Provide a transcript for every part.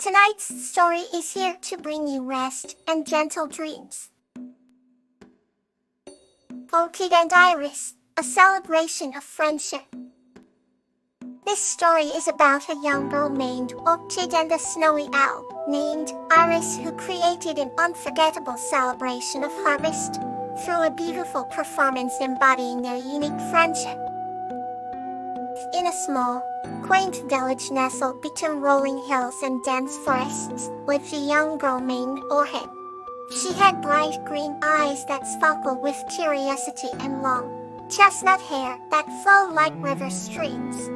Tonight's story is here to bring you rest and gentle dreams. Orchid and Iris, a celebration of friendship. This story is about a young girl named Orchid and a snowy owl named Iris who created an unforgettable celebration of harvest through a beautiful performance embodying their unique friendship. In a small, quaint village nestled between rolling hills and dense forests lived a young girl named Orchid. She had bright green eyes that sparkled with curiosity and long, chestnut hair that flowed like river streams.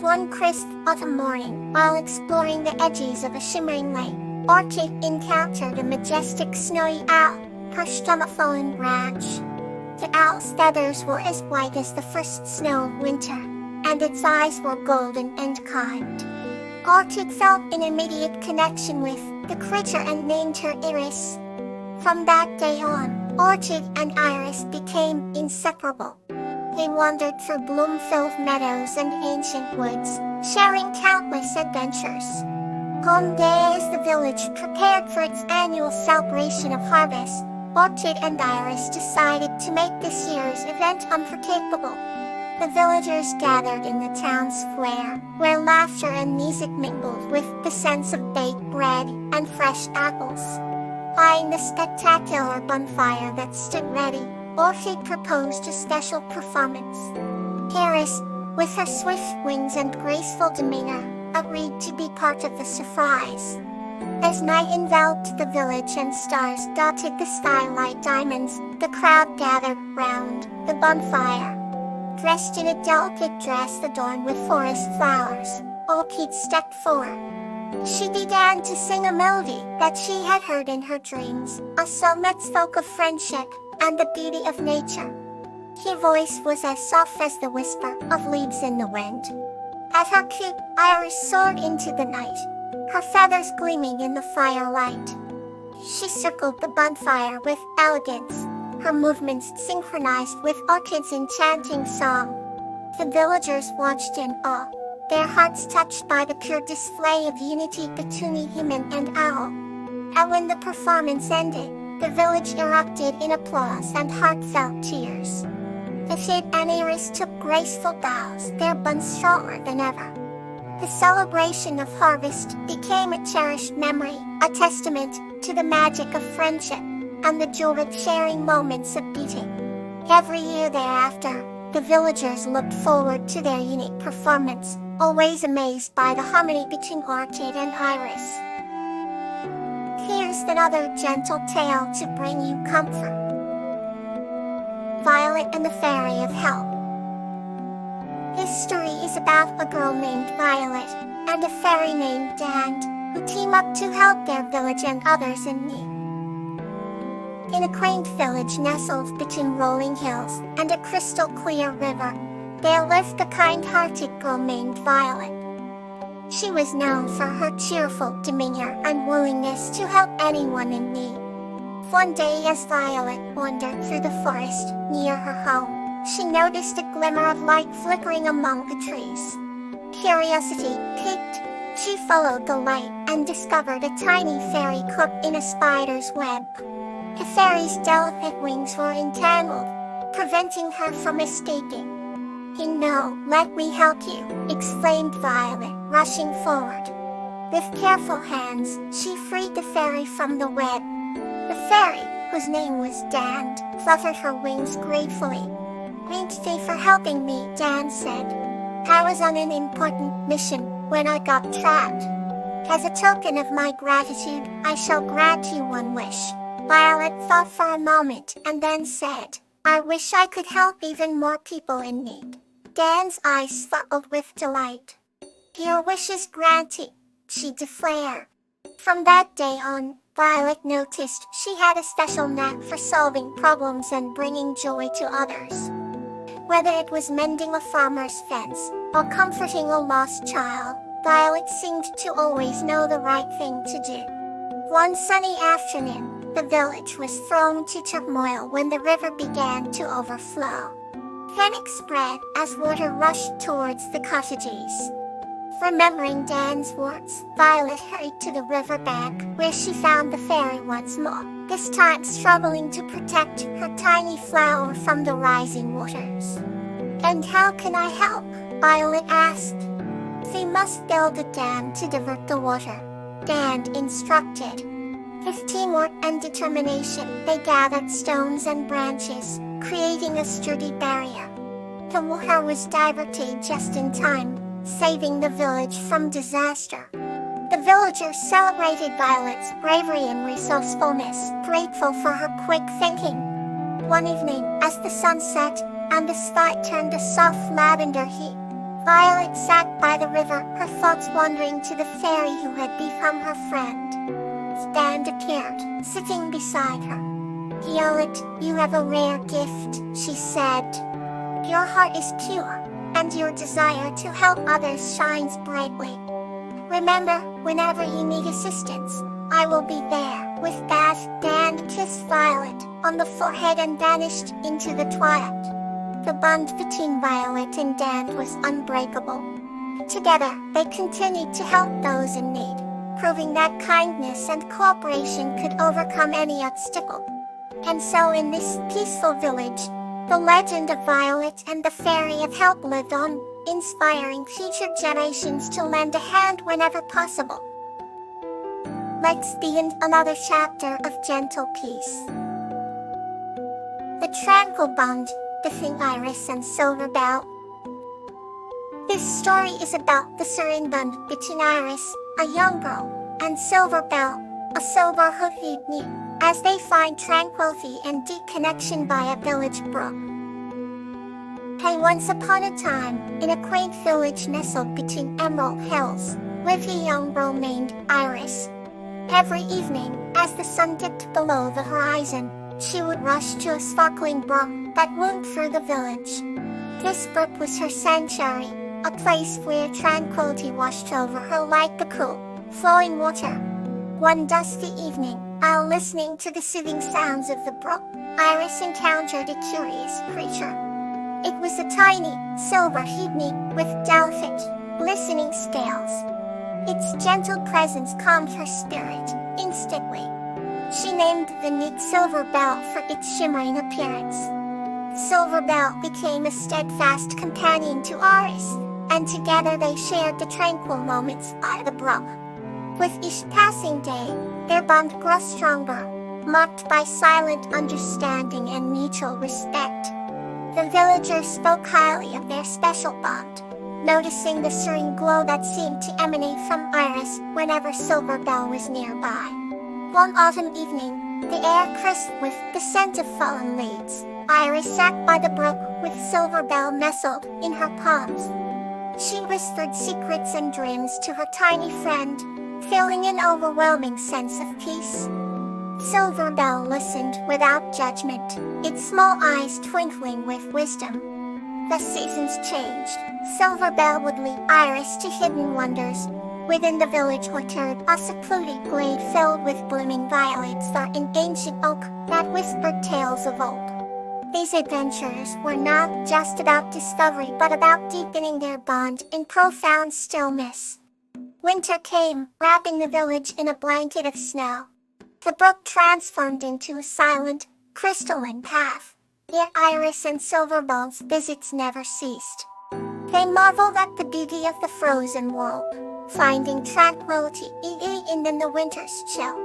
One crisp autumn morning, while exploring the edges of a shimmering lake, Orchid encountered a majestic snowy owl perched on a fallen branch. The owl's feathers were as white as the first snow of winter, and its eyes were golden and kind. Orchid felt an immediate connection with the creature and named her Iris. From that day on, Orchid and Iris became inseparable. They wandered through bloom-filled meadows and ancient woods, sharing countless adventures. One day as the village prepared for its annual celebration of harvest, Orchid and Iris decided to make this year's event unforgettable. The villagers gathered in the town square, where laughter and music mingled with the scents of baked bread and fresh apples. Eyeing the spectacular bonfire that stood ready, Orchid proposed a special performance. Iris, with her swift wings and graceful demeanor, agreed to be part of the surprise. As night enveloped the village and stars dotted the sky like diamonds, the crowd gathered round the bonfire. Dressed in a delicate dress adorned with forest flowers, Orchid stepped forward. She began to sing a melody that she had heard in her dreams, a song that spoke of friendship and the beauty of nature. Her voice was as soft as the whisper of leaves in the wind. At her cue, Iris soared into the night, her feathers gleaming in the firelight. She circled the bonfire with elegance, her movements synchronized with Orchid's enchanting song. The villagers watched in awe, their hearts touched by the pure display of unity between human and owl. And when the performance ended, the village erupted in applause and heartfelt cheers. Orchid and Iris took graceful bows, their bonds stronger than ever. The celebration of harvest became a cherished memory, a testament to the magic of friendship and the joy of sharing moments of beauty. Every year thereafter, the villagers looked forward to their unique performance, always amazed by the harmony between Orchid and Iris. Here's another gentle tale to bring you comfort. Violet and the Fairy of Help. This story is about a girl named Violet and a fairy named Dan, who team up to help their village and others in need. In a quaint village nestled between rolling hills and a crystal-clear river, there lived a kind-hearted girl named Violet. She was known for her cheerful demeanor and willingness to help anyone in need. One day as Violet wandered through the forest near her home, she noticed a glimmer of light flickering among the trees. Curiosity piqued, she followed the light and discovered a tiny fairy caught in a spider's web. The fairy's delicate wings were entangled, preventing her from escaping. "No, let me help you," exclaimed Violet, rushing forward. With careful hands, she freed the fairy from the web. The fairy, whose name was Dan, fluttered her wings gratefully. "Thank you for helping me," Dan said. "I was on an important mission when I got trapped. As a token of my gratitude, I shall grant you one wish." Violet thought for a moment and then said, "I wish I could help even more people in need." Dan's eyes sparkled with delight. "Your wish is granted," she declared. From that day on, Violet noticed she had a special knack for solving problems and bringing joy to others. Whether it was mending a farmer's fence or comforting a lost child, Violet seemed to always know the right thing to do. One sunny afternoon, the village was thrown to turmoil when the river began to overflow. Panic spread as water rushed towards the cottages. Remembering Dan's words, Violet hurried to the riverbank, where she found the fairy once more, this time struggling to protect her tiny flower from the rising waters. "And how can I help?" Violet asked. "We must build a dam to divert the water," Dan instructed. With teamwork and determination, they gathered stones and branches, creating a sturdy barrier. The water was diverted just in time, saving the village from disaster. The villagers celebrated Violet's bravery and resourcefulness, grateful for her quick thinking. One evening, as the sun set and the sky turned a soft lavender hue, Violet sat by the river, her thoughts wandering to the fairy who had become her friend. Dan appeared, sitting beside her. "Violet, you have a rare gift," she said. "Your heart is pure, and your desire to help others shines brightly. Remember, whenever you need assistance, I will be there." With that, Dan kissed Violet on the forehead and vanished into the twilight. The bond between Violet and Dan was unbreakable. Together, they continued to help those in need, proving that kindness and cooperation could overcome any obstacle. And so in this peaceful village, the legend of Violet and the Fairy of Help lived on, inspiring future generations to lend a hand whenever possible. Let's begin another chapter of gentle peace. The tranquil bond between Iris and Silverbell. This story is about the serene bond between Iris, a young girl, and Silverbell, a silver-hooded nymph, as they find tranquility and deep connection by a village brook. Hey, once upon a time, in a quaint village nestled between emerald hills, lived a young girl named Iris. Every evening, as the sun dipped below the horizon, she would rush to a sparkling brook that wound through the village. This brook was her sanctuary, a place where tranquility washed over her like the cool, flowing water. One dusty evening, while listening to the soothing sounds of the brook, Iris encountered a curious creature. It was a tiny, silver-hued nymph with delicate, glistening scales. Its gentle presence calmed her spirit instantly. She named the nymph Silverbell for its shimmering appearance. Silverbell became a steadfast companion to Iris, and together they shared the tranquil moments by the brook. With each passing day, their bond grew stronger, marked by silent understanding and mutual respect. The villagers spoke highly of their special bond, noticing the serene glow that seemed to emanate from Iris whenever Silverbell was nearby. One autumn evening, the air crisp with the scent of fallen leaves, Iris sat by the brook with Silverbell nestled in her palms. She whispered secrets and dreams to her tiny friend, feeling an overwhelming sense of peace. Silverbell listened without judgment, its small eyes twinkling with wisdom. The seasons changed. Silverbell would lead Iris to hidden wonders. Within the village orchard, a secluded glade filled with blooming violets or an ancient oak that whispered tales of old. These adventures were not just about discovery but about deepening their bond in profound stillness. Winter came, wrapping the village in a blanket of snow. The brook transformed into a silent, crystalline path, yet Iris and Silverbell's visits never ceased. They marveled at the beauty of the frozen world, finding tranquility even in the winter's chill.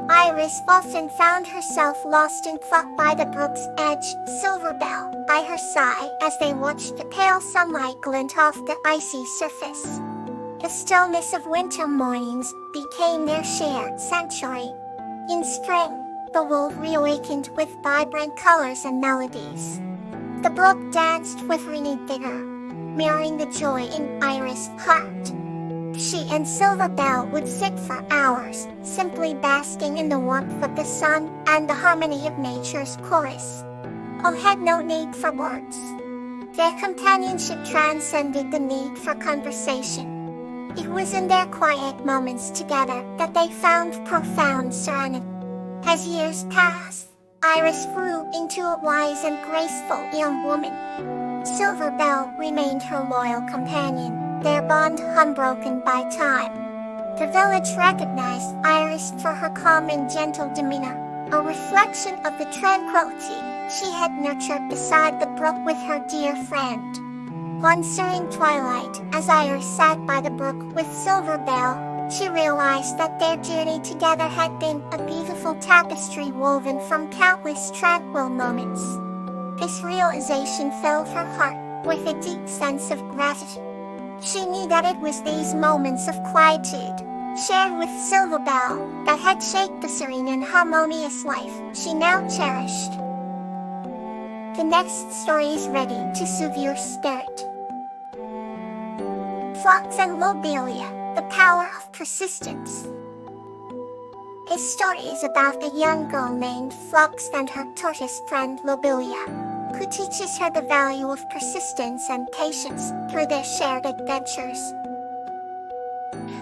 Iris often found herself lost in thought by the brook's edge, Silverbell by her side as they watched the pale sunlight glint off the icy surface. The stillness of winter mornings became their shared sanctuary. In spring, the world reawakened with vibrant colors and melodies. The brook danced with renewed vigor, mirroring the joy in Iris' heart. She and Silverbell would sit for hours, simply basking in the warmth of the sun and the harmony of nature's chorus. All had no need for words. Their companionship transcended the need for conversation. It was in their quiet moments together that they found profound serenity. As years passed, Iris grew into a wise and graceful young woman. Silverbell remained her loyal companion, their bond unbroken by time. The village recognized Iris for her calm and gentle demeanor, a reflection of the tranquility she had nurtured beside the brook with her dear friend. One serene twilight, as Iris sat by the brook with Silverbell, she realized that their journey together had been a beautiful tapestry woven from countless tranquil moments. This realization filled her heart with a deep sense of gratitude. She knew that it was these moments of quietude, shared with Silverbell, that had shaped the serene and harmonious life she now cherished. The next story is ready to soothe your spirit. Fox and Lobelia, the Power of Persistence. This story is about a young girl named Fox and her tortoise friend Lobelia, who teaches her the value of persistence and patience through their shared adventures.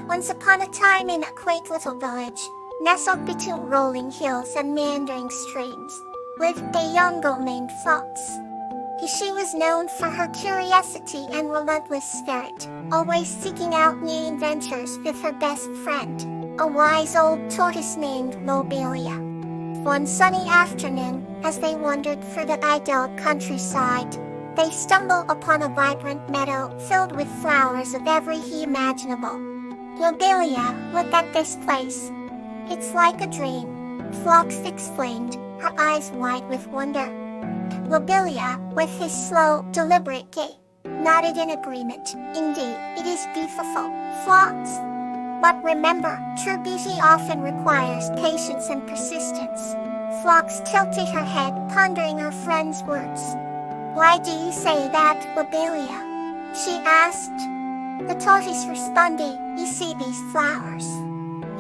Once upon a time in a quaint little village, nestled between rolling hills and meandering streams, lived a young girl named Fox. She was known for her curiosity and relentless spirit, always seeking out new adventures with her best friend, a wise old tortoise named Lobelia. One sunny afternoon, as they wandered through the idyllic countryside, they stumbled upon a vibrant meadow filled with flowers of every hue imaginable. Lobelia, look at this place. It's like a dream, Fox explained, her eyes wide with wonder. Lobelia, with his slow, deliberate gait, nodded in agreement. Indeed, it is beautiful, Fox. But remember, true beauty often requires patience and persistence. Fox tilted her head, pondering her friend's words. Why do you say that, Lobelia? She asked. The tortoise responded, you see these flowers.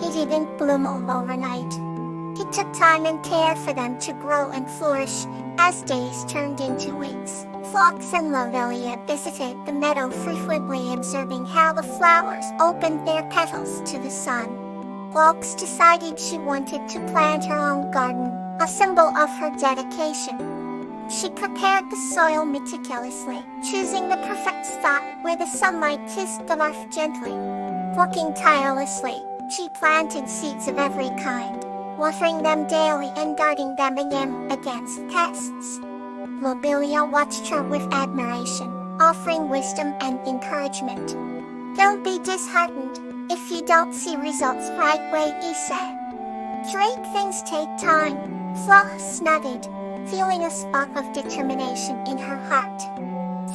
He didn't bloom all overnight. It took time and care for them to grow and flourish, as days turned into weeks. Fox and Lobelia visited the meadow frequently, observing how the flowers opened their petals to the sun. Fox decided she wanted to plant her own garden, a symbol of her dedication. She prepared the soil meticulously, choosing the perfect spot where the sunlight kissed the earth gently. Working tirelessly, she planted seeds of every kind, watering them daily and guarding them against pests. Lobelia watched her with admiration, offering wisdom and encouragement. Don't be disheartened if you don't see results right away, he said. Great things take time, Fox nodded, feeling a spark of determination in her heart.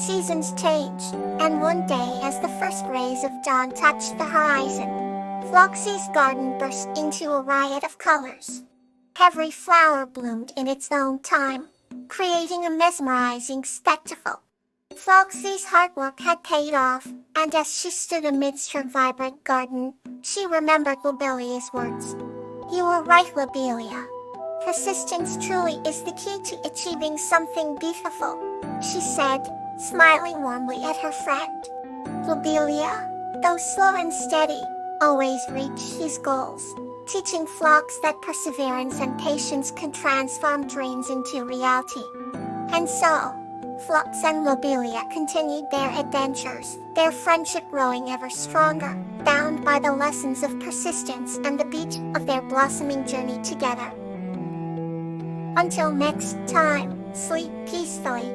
Seasons change, and one day as the first rays of dawn touched the horizon, Foxy's garden burst into a riot of colors. Every flower bloomed in its own time, creating a mesmerizing spectacle. Foxy's hard work had paid off, and as she stood amidst her vibrant garden, she remembered Lobelia's words. You were right, Lobelia. Persistence truly is the key to achieving something beautiful, she said, smiling warmly at her friend. Lobelia, though slow and steady, always reached his goals, teaching Fox that perseverance and patience can transform dreams into reality. And so, Fox and Lobelia continued their adventures, their friendship growing ever stronger, bound by the lessons of persistence and the beauty of their blossoming journey together. Until next time, sleep peacefully.